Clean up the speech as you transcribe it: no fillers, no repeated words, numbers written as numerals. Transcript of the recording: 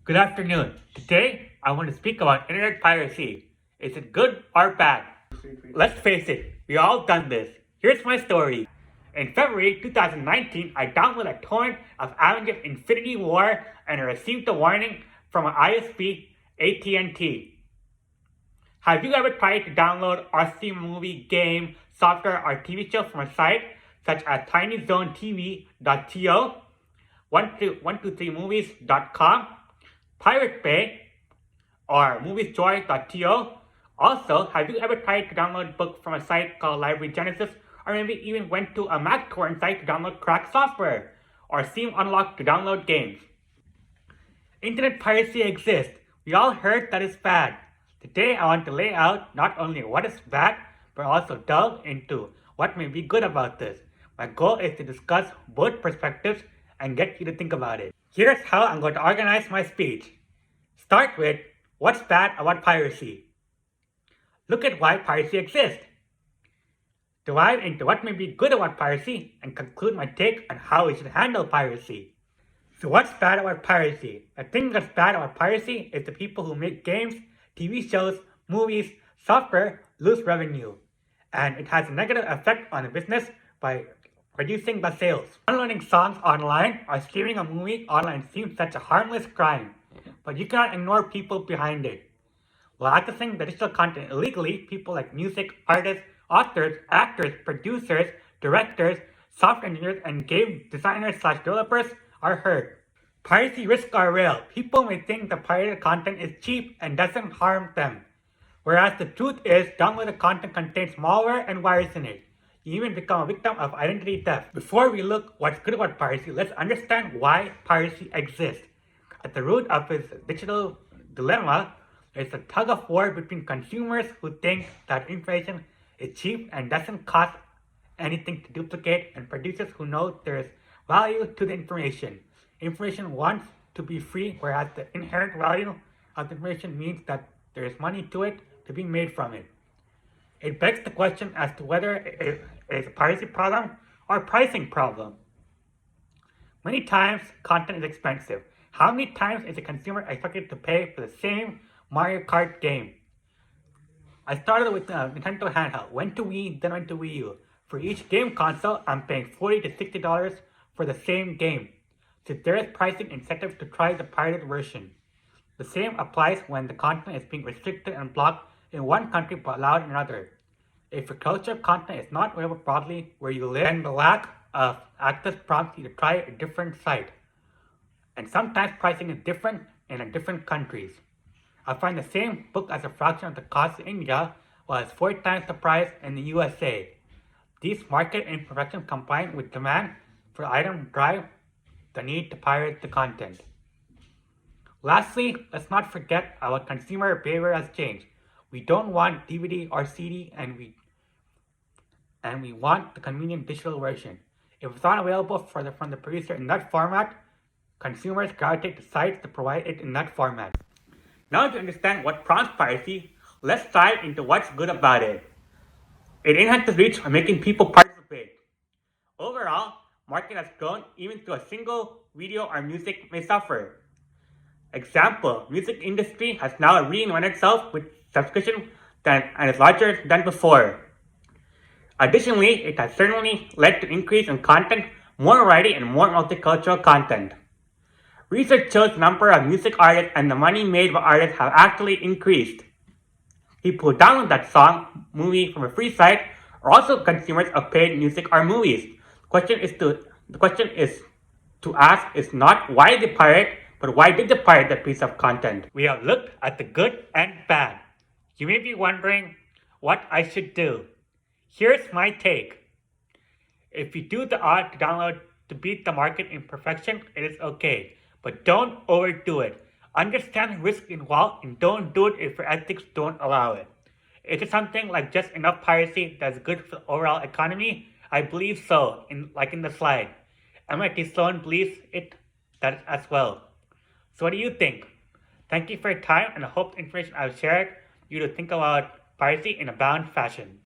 Good afternoon. Today, I want to speak about internet piracy. Is it good or bad? Let's face it, we all done this. Here's my story. In February 2019, I downloaded a torrent of Avengers Infinity War and I received a warning from an ISP, AT&T. Have you ever tried to download or see a movie, game, software, or TV show from a site such as tinysonetv.to, 123movies.com, Pirate Bay, or moviesjoy.to? Also, have you ever tried to download a book from a site called Library Genesis, or maybe even went to a Mac torrent site to download cracked software, or Steam Unlocked to download games? Internet piracy exists. We all heard that it's bad. Today, I want to lay out not only what is bad, but also delve into what may be good about this. My goal is to discuss both perspectives and get you to think about it. Here's how I'm going to organize my speech. Start with what's bad about piracy. Look at why piracy exists. Dive into what may be good about piracy and conclude my take on how we should handle piracy. So what's bad about piracy? The thing that's bad about piracy is the people who make games, TV shows, movies, software lose revenue. And it has a negative effect on the business by reducing the sales. Downloading songs online or streaming a movie online seems such a harmless crime, but you cannot ignore people behind it. While accessing the digital content illegally, people like music artists, authors, actors, producers, directors, software engineers, and game designers/developers are hurt. Piracy risks are real. People may think the pirated content is cheap and doesn't harm them, whereas the truth is downloaded content contains malware and virus in it. You even become a victim of identity theft. Before we look what's good about piracy, let's understand why piracy exists. At the root of this digital dilemma is a tug of war between consumers who think that information is cheap and doesn't cost anything to duplicate, and producers who know there is value to the information. Information wants to be free, whereas the inherent value of the information means that there is money to it to be made from it. It begs the question as to whether it is a piracy problem or a pricing problem. Many times, content is expensive. How many times is a consumer expected to pay for the same Mario Kart game? I started with a Nintendo handheld, went to Wii, then went to Wii U. For each game console, I'm paying $40 to $60 for the same game. So there is pricing incentive to try the pirated version. The same applies when the content is being restricted and blocked in one country but allowed in another. If your culture content is not available broadly where you live, then the lack of access prompts you to try a different site. And sometimes pricing is different in different countries. I find the same book as a fraction of the cost in India, while it's 4 times the price in the USA. These market imperfections combined with demand for the item drive the need to pirate the content. Lastly, let's not forget our consumer behavior has changed. We don't want DVD or CD, and we want the convenient digital version. If it's not available from the producer in that format, consumers gravitate to sites that provide it in that format. Now to understand what prompts piracy, let's dive into what's good about it. It enhances reach by making people participate. Overall, market has grown even though a single video or music may suffer. Example, music industry has now reinvented itself with subscription and is larger than before. Additionally, it has certainly led to increase in content, more variety, and more multicultural content. Research shows the number of music artists and the money made by artists have actually increased. People who download that song, movie from a free site are also consumers of paid music or movies. The question is to ask is not why they pirate, but why did they pirate that piece of content? We have looked at the good and bad. You may be wondering what I should do. Here's my take. If you do the odd to download to beat the market imperfection, it is okay. But don't overdo it. Understand the risk involved and don't do it if your ethics don't allow it. Is it something like just enough piracy that's good for the overall economy? I believe so, in the slide. MIT Sloan believes it that as well. So what do you think? Thank you for your time, and I hope the information I've shared you to think about piracy in a balanced fashion.